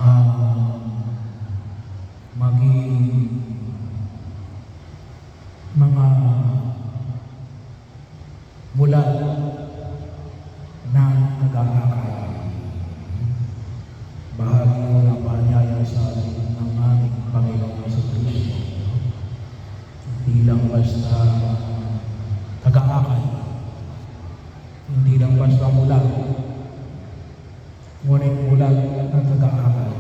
ah, maging mga mula na nag-aakay. Bahagi ng panyaya sa atin ng ating Panginoong Jesucristo. Hindi lang basta nag-aakay, hindi lang basta mula, ngunit mula na nag-aakay.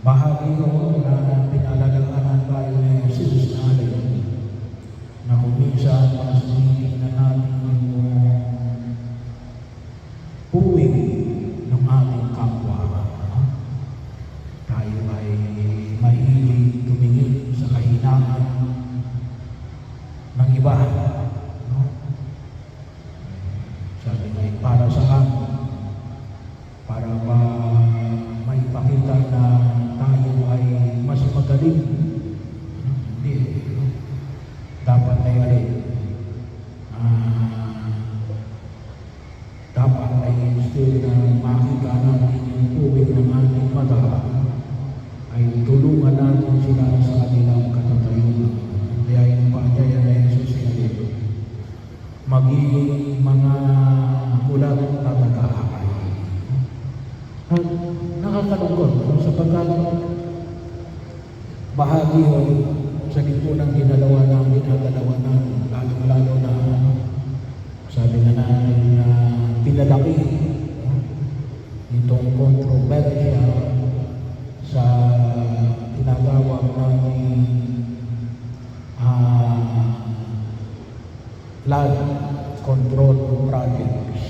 Bahagi yun na pinalalahanan tayo ni Jesus natin na kung minsan mas tinitingnan natin yung puwing ng ating kapwa. Tayo ay mahilig tumingin sa kahinaan ng iba. Sabi niya, para saan? Para ba maipakita na tayo ay mas magaling? Hindi. Dapat ay alin. Dapat ay instead na makita natin yung tubig ng ating mata, ay tulungan natin sila sa kanilang katatayunan. Kaya yung paanyaya na Jesus ay maging mga ulat na nag-aakay. At nakakalungkot sapagkat bahagi yun sa lipunang ginalawa namin, lalo na sabi na natin na pinalaki itong kontrobersya sa tinatawag natin flood control projects.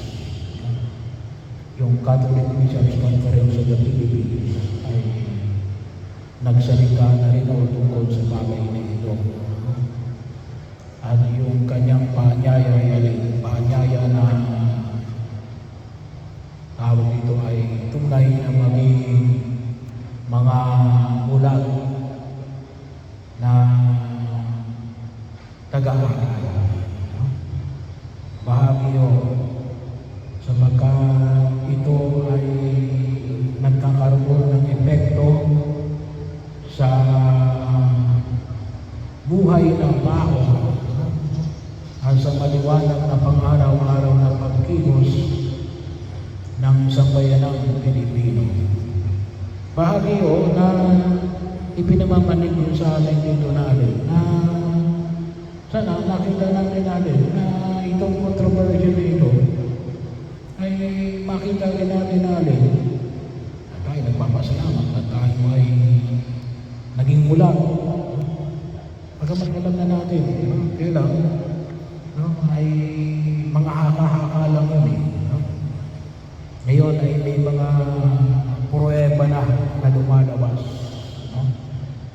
Yung Catholic Bishops' Conference of the Philippines ay nagsalita na rin ako tungkol sa bagay na ito. At yung kanyang paanyaya na tawag dito ay tunay na maging mga ulat na taga-akay. Bahagi yun sapagkat ito ay nagkakaroon ng epekto sa buhay ng tao at sa maliwanag na pang-araw-araw na pagkilos ng sambayanang Pilipino. Bahagi yun na ipinamamanig yun sa atin dito natin na sana nakita natin na itong kontrobersya na ito ay makita rin natin at tayo nagpapasalamat at tayo ay naging mula. Pagkamat alam na natin, kailang ay mga haka-haka lang yun . Ngayon ay may mga pruweba na lumalabas.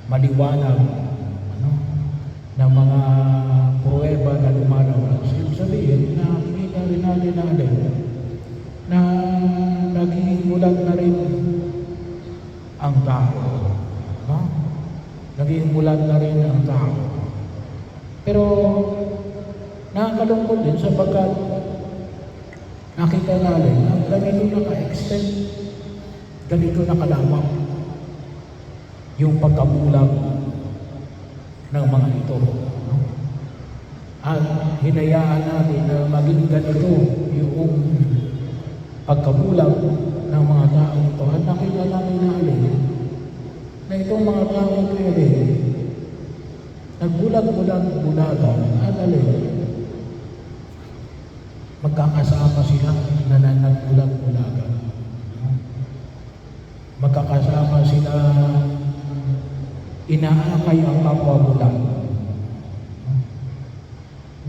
Maliwanag na mga pruweba na lumalabas. Ibig sabihin na kita rin natin na naging mulat na rin ang tao. Naging mulat na rin ang tao. Pero nakakalungkot din sapagkat nakita natin na ganito naka-extend, ganito nakalamang yung pagkabulag ng mga ito. At hinayaan natin na maging ganito yung pagkabulag ng mga tao ito. At nakita natin na itong mga tao ito nagbulag-bulagan at magkakasama sila na nagbulag-bulagan. Magkakasama sila inaakay ang kapwa-bulag.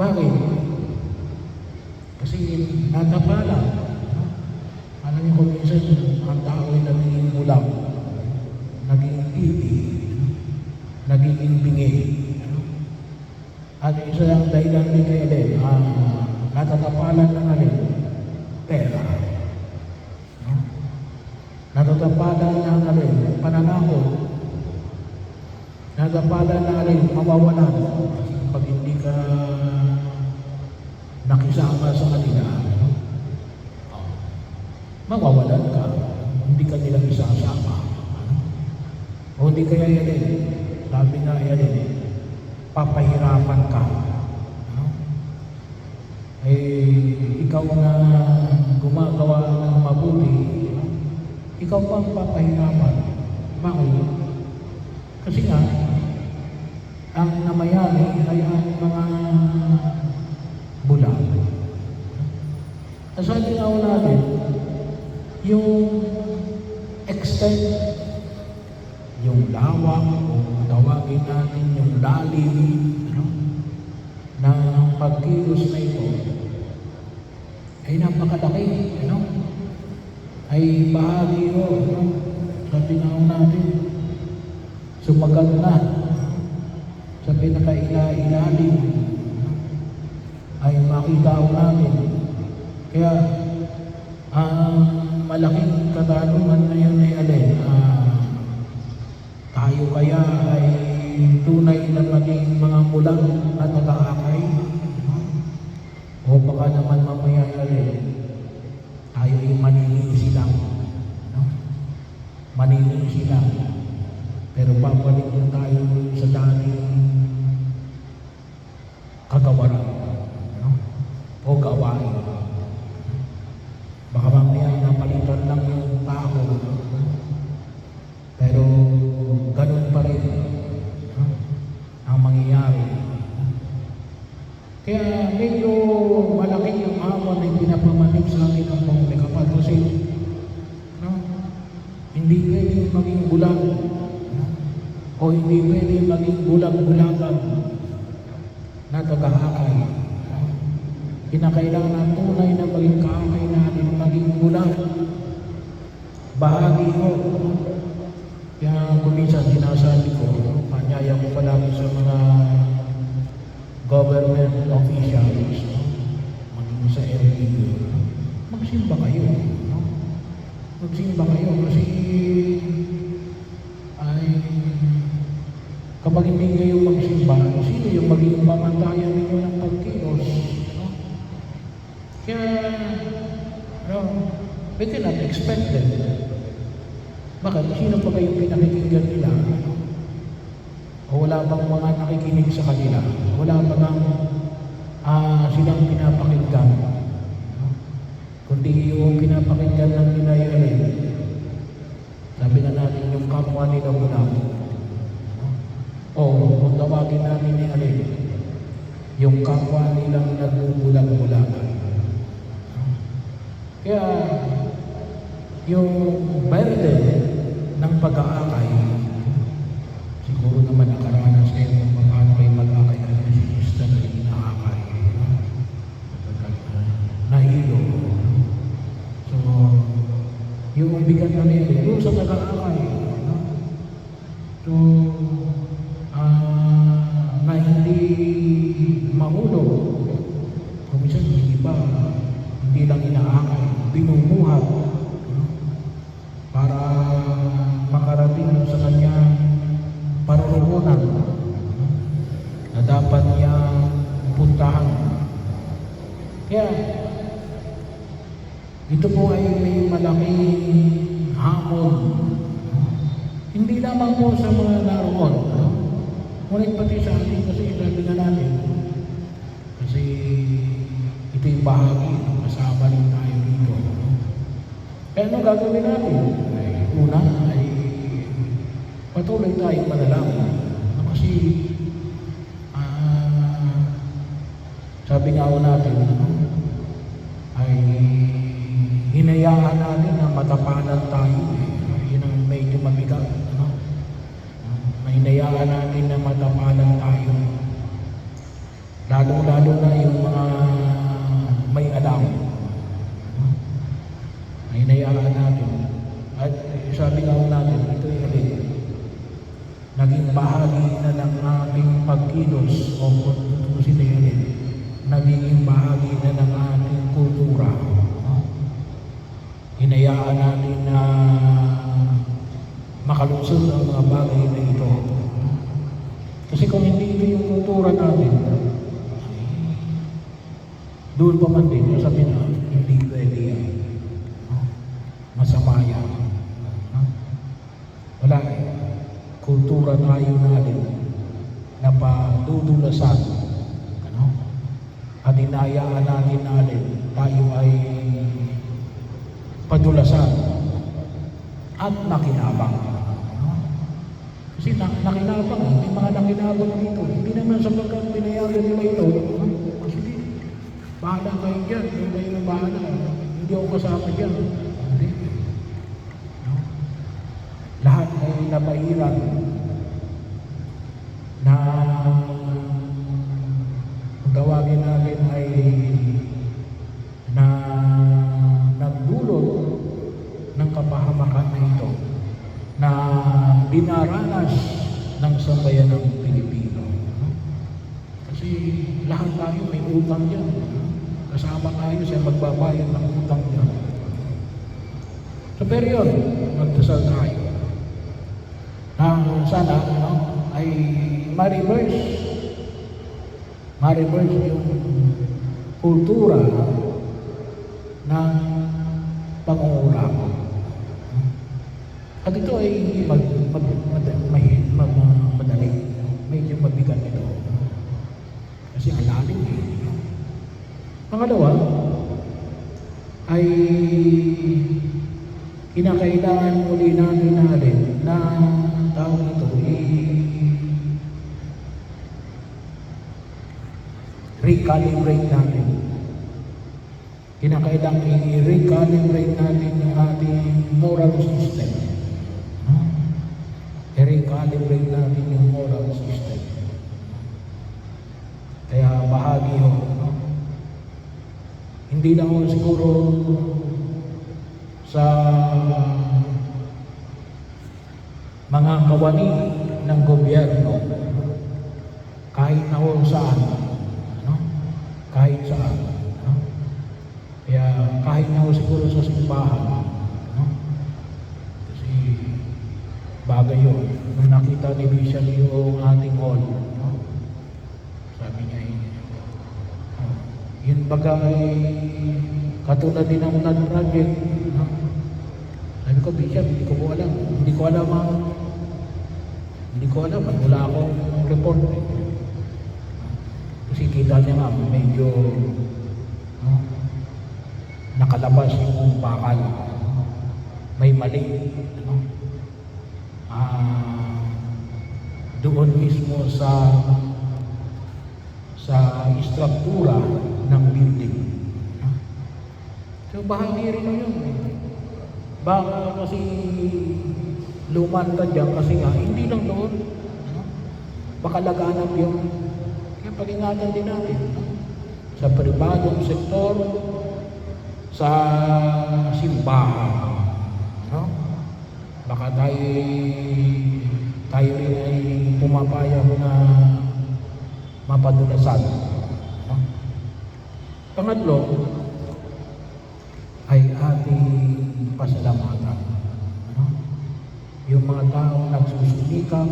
Bakit? Kasi natapala. Alam niyo kung minsan ang tao ay naging bulag, naging titi, naging bingi. At isa ang dahilan ni Keden, natatapalan na pera. Natatapalan na pananakot. Natatapalan na mawawalan pag hindi ka nakisama sa kanila. Mawawalan ka. hindi ka nila isasama. Ano? O hindi kaya yan eh. Sabi nga yan eh, papahirapan ka. Ano? Eh, ikaw na gumagawa ng mabuti, ikaw pa ang papahirapan. Bakit? Kasi nga, ang namayani ay ang mga bulag. Sabi nga natin, yung extent, yung lawak, o tawagin natin yung lalim, ano, ng pagkilos na ito, ay napakalaki, ano, ay bahagi o, ano, sabi nga natin, sumagal na sa pinakailalim, ay makita ko natin. Kaya, ang malaking katanungan ngayon ay alin, tayo kaya ay tunay na maging mga mulang at nag-aakay? O baka naman mamaya alin, tayo ay maninisi lang. No? Maninisi lang. Pero babalik din tayo sa dating kagawaran. No? O gawain. Baka mamaya napalitan lang yung tao. Pero ganun pa rin ang mangyayari. Kaya medyo malaki yung hamon na pinapamanip sa akin ng mga kapal. Kasi hindi pwede maging bulag. O hindi pwede maging bulag-bulagan na tagahakay. Kinakailangan na tunay na maging kaakay natin, maging bulag. Bahagi ko. Kaya kung minsan sinasabi ko, panyaya ko palagi sa mga government officials, maging sa LGU, magsimba kayo. No? Magsimba kayo kasi ay kapag hindi kayo magsimba, sino yung maging pamantayan ninyo ng pagkilos? No? Kaya, we cannot expect them. Bakit? Sino pa kayong pinakikinggan nila? O wala bang mga nakikinig sa kanila? Wala bang silang pinapakinggan? Kundi yung pinapakinggan ng nila yun. Sabi na natin yung kapwa nila bulag. O kung tawagin namin ni Alin, yung kapwa nilang nagbubulag-bulagan. Kaya yung burden ng pag-aakay, siguro naman nakaranas kayo kung paano kayo mag-aakay kasi si Krista na inaakay. Nahilo. So, yung bigat na nito, yung sa pag-aakay. So, na hindi mahulog. Kung minsan, hindi lang inaakay, binumuhat para makarating sa kanya paruroonan na dapat niya puntahan. Kaya, ito po ay may malaking hamon. Hindi lamang po sa mga naroon. Ngunit pati sa atin kasi sabi na natin. Kasi ito yung bahagi ng kasama rin tayo dito. Kaya ano gagawin natin? Una ay patuloy tayong manalangin. Kasi sabi nga natin ay hinayaan natin na matapanan tayo. Yun ang medyo mabigat. Hinayaan natin na matapanan tayo. Lalo-lalo na yung mga may alam. Hinayaan natin. At sabi nga natin, ito yung naging bahagi na ng ating pagkilos o kung sino yun, naging bahagi na ng ating kultura. Hinayaan natin na makalusot ang mga bagay na ito. Kasi kung hindi ito yung kultura natin, doon pa man din, sabi na, hindi pwede yan. Masama yan. kultura tayo natin na padudulasan, ano? At inayaan natin tayo ay padulasan at nakinabang. Ano? Kasi nakinabang, may mga nakinabang dito. Hindi naman sapagkat pinayagan nila ito. Ano? Kasi bahala kayo dyan, yung kayo na bahala. Hindi ako kasama dyan. Hindi. No? Lahat ay napairan na kung tawagin natin ay na nagdulot ng kapahamakan na ito na dinaranas ng sambayan ng Pilipino. No? Kasi lahat tayo may utang dyan. Kasama tayo sa magbabayad ng utang dyan. So pero yun, magdasal tayo na sana ay ma-reverse yung kultura ng pangungulako. At ito ay hindi madali. Medyo mabigat ito. Kasi ang lalim eh. Pangalawa, ay kinakailangan muli natin na tawag ito recalibrate natin. Kinakailangan i-recalibrate natin yung ating moral system. I-recalibrate natin yung moral system. Kaya bahagi yun. No? Hindi lang siguro sa mga kawani ng gobyerno, kahit na kung saan, kahit saan. No? Kaya kahit na siguro sa simbahan, no? Kasi bagay yun. Nung nakita ni Bishop yung ating hall, no? Sabi niya yun baga ay katulad din ng flood project. No? Sabi ko, Bishop, hindi ko alam. Wala akong report. Kasi kita niya nga, medyo nakalabas yung bakal. May mali. Doon mismo sa istruktura ng building. So bahagi rin yun. Baka kasi lumanta dyan kasi nga, hindi lang doon. Baka laganap yun. Kaya pag-ingatan din natin. Sa pribadong sektor, sa simbahan. No? Baka tayo rin ay pumapayag na mapadulasan. No? Pangatlo, ay ating pasalamatan. No? Yung mga taong nagsusulikap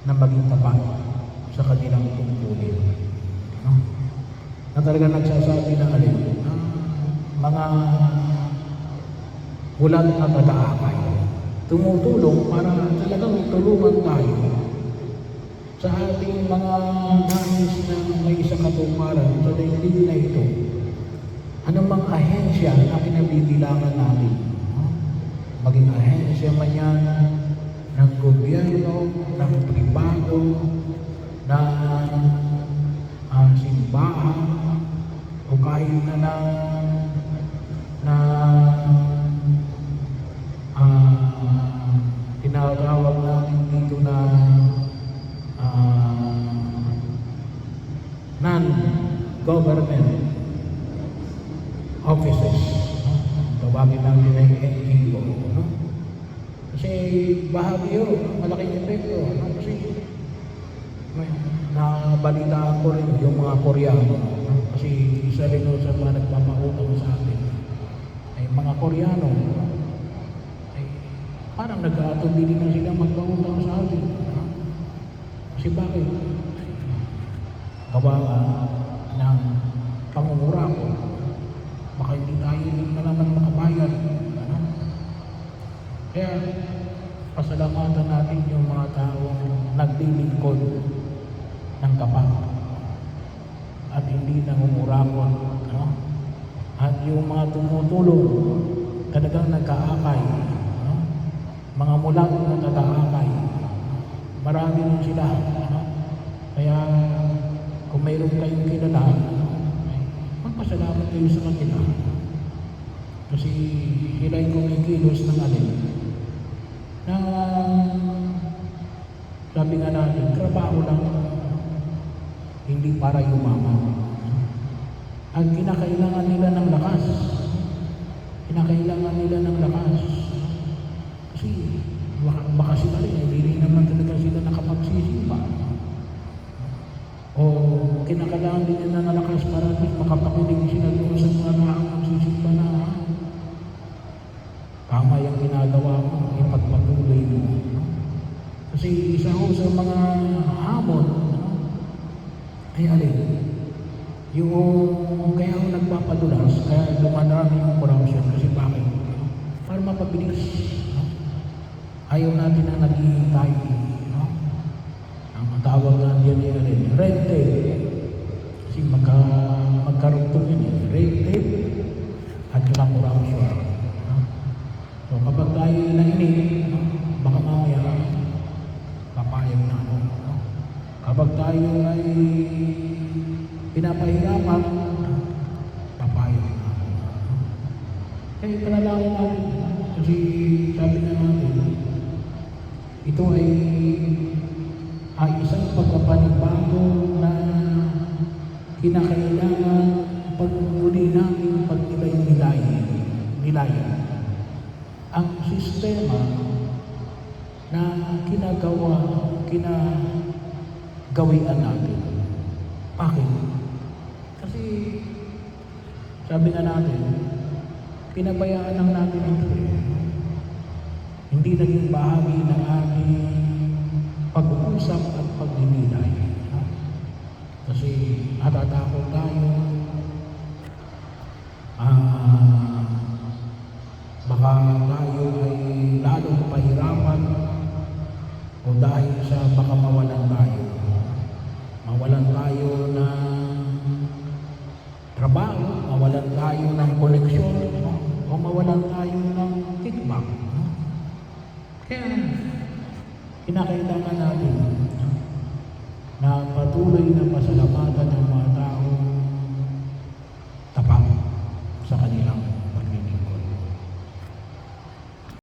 na maging tapat sa kanilang tungkulin. No? Na talaga nagsasabi ng mga bulan na kataakay. Tumutulong para talagang tulungan tayo sa ating mga nais na may isang katuparan sa daigdig na ito. Anumang ahensya na pinabibilangan natin, no? Maging ahensya man yan ng gobyerno, ng pribado, ng simbahan, o kahit na tinatawag natin dito na non-government offices. Tawagin natin na yung NGO. No? Kasi bahagi yun, malaking epekto. No? Kasi nabalitaan ko rin yung mga Koreano. No? Kasi isa rin sa mga nagpapautang sa atin ay mga Koreano. Ay parang nag-aatubili na sila magpautang sa atin. No? Kasi bakit? Gawa ng pangungura ko. Baka hindi tayo na naman makabayad. Ano? Kaya pasalamatan natin yung mga taong naglilingkod ng kapal at hindi nangungurakot, no? At yung mga tumutulong talagang nagkaakay, no? Mga mulang na nag-aakay, marami rin sila, no? Kaya kung mayroon kayong kilala, no, magpasalamat kayo sa kanila kasi sila yung kumikilos ng alin na sabi nga natin, trabaho lang, hindi para yumaman. Ang kinakailangan nila ng lakas, kinakailangan nila ng lakas. Kasi baka sila rin, hindi rin naman talaga sila nakapagsisimba. O kinakailangan din nila ng lakas para makapakinig sila doon sa mga taong magsisimba na tama yung ginagawa mo, ipagpatuloy mo. Kasi isa ko sa mga hamon, ay alin, yung kaya ako nagpapadulas, kaya dumadami yung corruption. Kasi bakit? Para mapabilis. No? Ayaw natin na naghihintay. No? Ang tawag na yan yung alin, red tape. Kasi magkaroon yun eh, red tape at saka corruption. No? So kapag tayo nainig, no? Baka mamaya papayag na ako. No? Kapag tayo ay pinapahirapan, papayag na ako. Kaya panalangin natin. Kasi sabi na natin, ito ay isang pagpapanibago na kinakailangan pagmuli natin pag-nilay-nilayan. Ang sistema na kinagawian natin. Bakit? Kasi sabi nga natin, pinabayaan lang natin ito eh. Hindi naging bahagi ng ating pag-uusap at pagninilay. Kasi natatakot tayo, baka tayo ay lalong pahirapan o dahil sa baka mawalan tayo. Mawalan tayo ng trabaho, mawalan tayo ng koneksyon, o mawalan tayo ng kickback. Kaya, kinakailangan natin na patuloy na pasalamat